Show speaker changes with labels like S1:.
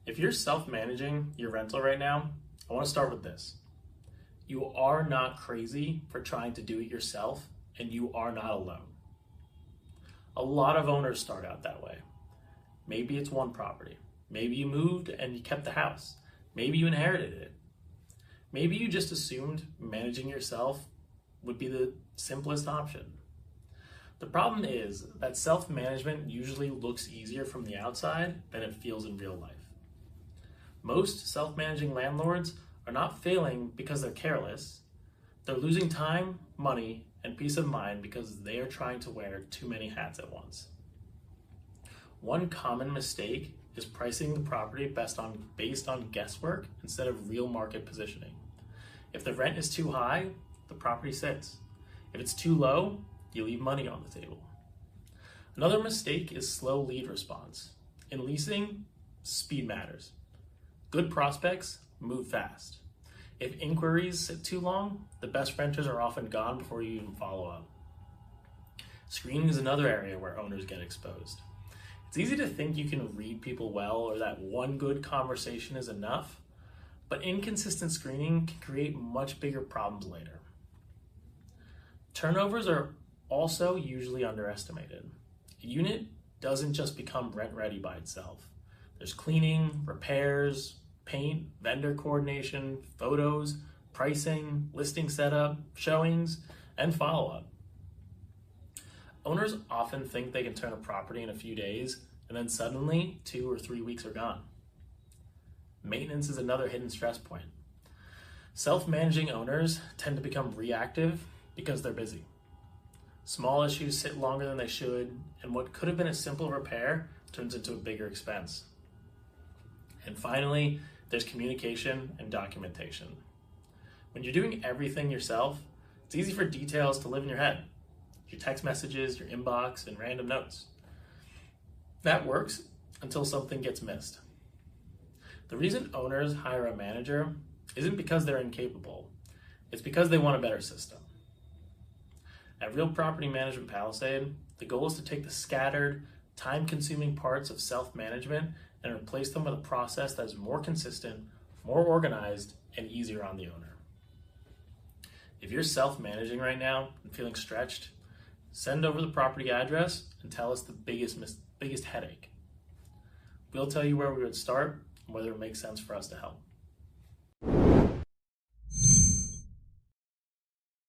S1: If you're self-managing your rental right now, I want to start with this. You are not crazy for trying to do it yourself, and you are not alone. A lot of owners start out that way. Maybe it's one property. Maybe you moved and you kept the house. Maybe you inherited it. Maybe you just assumed managing yourself would be the simplest option. The problem is that self-management usually looks easier from the outside than it feels in real life. Most self-managing landlords are not failing because they're careless. They're losing time, money, and peace of mind because they are trying to wear too many hats at once. One common mistake is pricing the property based on guesswork instead of real market positioning. If the rent is too high, the property sits. If it's too low, you leave money on the table. Another mistake is slow lead response. In leasing, speed matters. Good prospects move fast. If inquiries sit too long, the best renters are often gone before you even follow up. Screening is another area where owners get exposed. It's easy to think you can read people well or that one good conversation is enough, but inconsistent screening can create much bigger problems later. Turnovers are also usually underestimated. A unit doesn't just become rent ready by itself. There's cleaning, repairs, paint, vendor coordination, photos, pricing, listing setup, showings, and follow-up. Owners often think they can turn a property in a few days, and then suddenly 2 or 3 weeks are gone. Maintenance is another hidden stress point. Self-managing owners tend to become reactive because they're busy. Small issues sit longer than they should, and what could have been a simple repair turns into a bigger expense. And finally, there's communication and documentation. When you're doing everything yourself, it's easy for details to live in your head. Your text messages, your inbox, and random notes. That works until something gets missed. The reason owners hire a manager isn't because they're incapable. It's because they want a better system. At RPM Palisade, the goal is to take the scattered, time-consuming parts of self-management and replace them with a process that is more consistent, more organized, and easier on the owner. If you're self-managing right now and feeling stretched, send over the property address and tell us the biggest headache. We'll tell you where we would start and whether it makes sense for us to help.